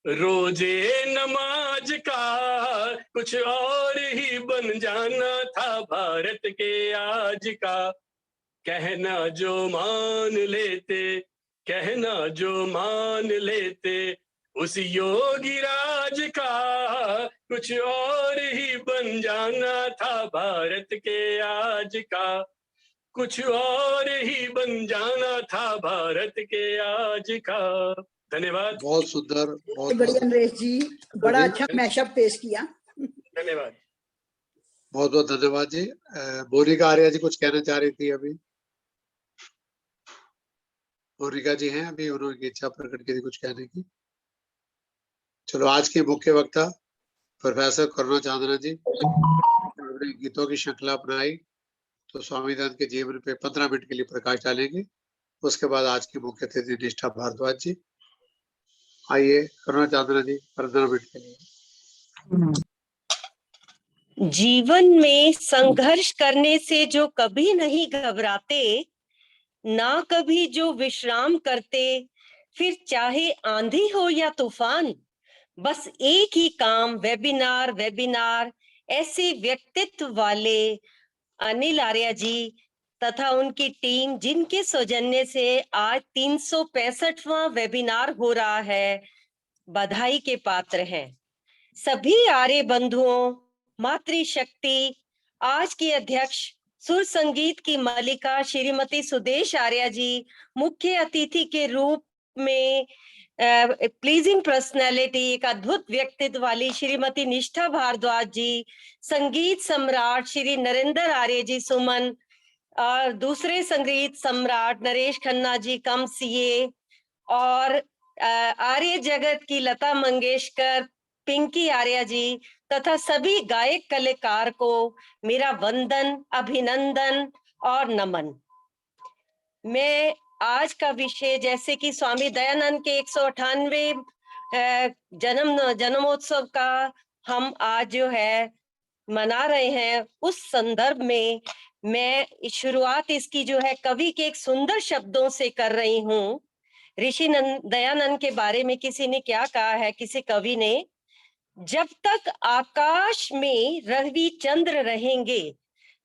रोजे नमाज का, कुछ और ही बन जाना था भारत के आज का। कहना जो मान लेते, कहना जो मान लेते उस योगी राज का, कुछ और ही बन जाना था भारत के आज का, कुछ और ही बन जाना था भारत के आज का। धन्यवाद। बहुत सुंदर, बहुत बढ़िया नरेश जी, बड़ा अच्छा मैशअप पेश किया। धन्यवाद, बहुत बहुत धन्यवाद जी। मोनिका आर्या जी कुछ कहना चाह रही थी अभी। मोनिका जी हैं अभी, उन्होंने इच्छा प्रकट की थी कुछ कहने की। चलो, आज के मुख्य वक्ता प्रोफेसर करुणा चांदना जी, उन्होंने गीतों की श्रृंखला अपनाई, तो स्वामी दयानंद के जीवन पे 15 मिनट के लिए प्रकाश डालेंगे। उसके बाद आज के मुख्य अतिथि निष्ठा भारद्वाज जी। आइए करुणा चांदना जी, 15 मिनट के लिए। जीवन में संघर्ष करने से जो कभी नहीं घबराते, ना कभी जो विश्राम करते, फिर चाहे आंधी हो या तूफान, बस एक ही काम वेबिनार वेबिनार। ऐसे व्यक्तित्व वाले अनिल आर्या जी तथा उनकी टीम, जिनके सौजन्य से आज 365वां वेबिनार हो रहा है, बधाई के पात्र हैं। सभी आर्य बंधुओं, मातृशक्ति, आज की अध्यक्ष सुर संगीत की मालिका श्रीमती सुदेश आर्या जी, मुख्य अतिथि के रूप में प्लीजिंग पर्सनैलिटी, एक अद्भुत व्यक्तित्व वाली श्रीमती निष्ठा भारद्वाज जी, संगीत सम्राट श्री नरेंद्र आर्य जी सुमन, और दूसरे संगीत सम्राट नरेश खन्ना जी कम सीए, और आर्य जगत की लता मंगेशकर, पिंकी आर्या जी तथा सभी गायक कलाकार को मेरा वंदन, अभिनंदन और नमन। मैं आज का विषय, जैसे कि स्वामी दयानंद के 198वें जन्मोत्सव का हम आज जो है मना रहे हैं, उस संदर्भ में मैं शुरुआत इसकी जो है कवि के एक सुंदर शब्दों से कर रही हूँ। ऋषि दयानंद के बारे में किसी ने क्या कहा है, किसी कवि ने, जब तक आकाश में रवि चंद्र रहेंगे,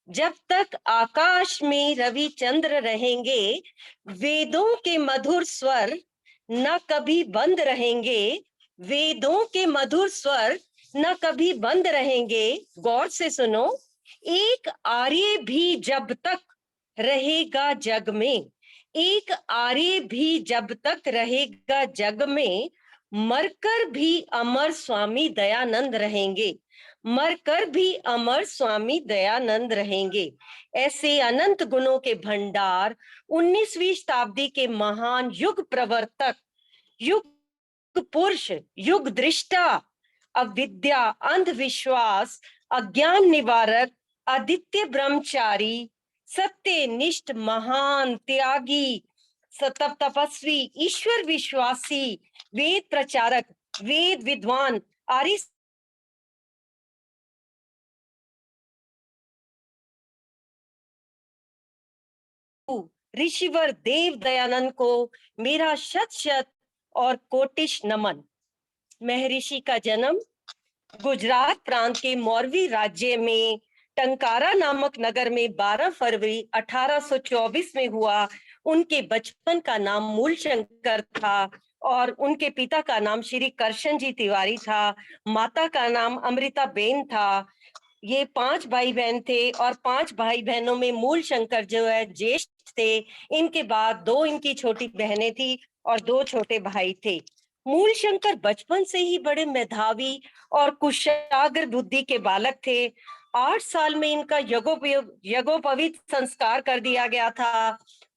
जब तक आकाश में रवि चंद्र रहेंगे, वेदों के मधुर स्वर न कभी बंद रहेंगे, वेदों के मधुर स्वर न कभी बंद रहेंगे। गौर से सुनो, एक आर्य भी जब तक रहेगा जग में, एक आर्य भी जब तक रहेगा जग में, मरकर भी अमर स्वामी दयानंद रहेंगे, मरकर भी अमर स्वामी दयानंद रहेंगे। ऐसे अनंत गुणों के भंडार 19वीं शताब्दी के महान युग प्रवर्तक, युग पुरुष, युग दृष्टा, अविद्या, अंधविश्वास, अज्ञान निवारक, आदित्य ब्रह्मचारी, सत्यनिष्ठ, महान त्यागी, सतप तपस्वी, ईश्वर विश्वासी, वेद प्रचारक, वेद विद्वान, आर्य ऋषिवर देव दयानंद को मेरा शत शत और कोटिश नमन। महर्षि का जन्म गुजरात प्रांत के मोरवी राज्य में टंकारा नामक नगर में 12 फरवरी 1824 में हुआ। उनके बचपन का नाम मूलशंकर था और उनके पिता का नाम श्री करशन जी तिवारी था। माता का नाम अमृता बेन था। ये 5 भाई बहन थे और 5 भाई बहनों में मूलशंकर जो है ज्येष्ठ थे। इनके बाद 2 इनकी छोटी बहनें थी और 2 छोटे भाई थे। मूलशंकर बचपन से ही बड़े मेधावी और कुशाग्र बुद्धि के बालक थे। 8 साल में इनका यज्ञोपवीत संस्कार कर दिया गया था।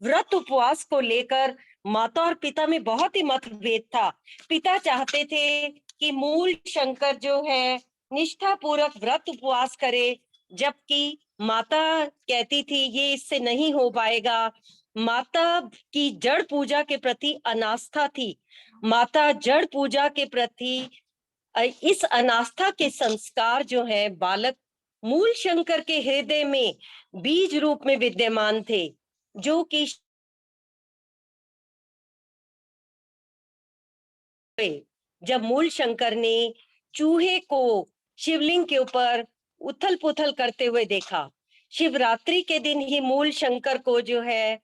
व्रत उपवास को लेकर माता और पिता में बहुत ही मतभेद था। पिता चाहते थे कि मूलशंकर जो है निष्ठा पूर्वक व्रत उपवास करे, जबकि माता कहती थी ये इससे नहीं हो पाएगा। माता की जड़ पूजा के प्रति अनास्था थी। माता जड़ पूजा के प्रति इस अनास्था के संस्कार जो है बालक मूलशंकर के हृदय में बीज रूप में विद्यमान थे, जो कि जब मूलशंकर ने चूहे को शिवलिंग के ऊपर उथल पुथल करते हुए देखा, शिवरात्रि के दिन ही मूलशंकर को जो है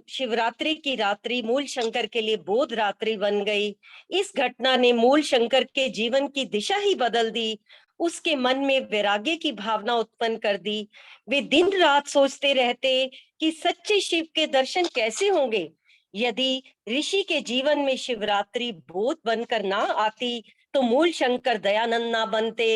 शिवरात्रि की रात्रि मूलशंकर के लिए बोध रात्रि बन गई। इस घटना ने मूलशंकर के जीवन की दिशा ही बदल दी। उसके मन में वैराग्य की भावना उत्पन्न कर दी। वे दिन रात सोचते रहते कि सच्चे शिव के दर्शन कैसे होंगे। यदि ऋषि के जीवन में शिवरात्रि बोध बनकर ना आती तो मूलशंकर दयानंद ना बनते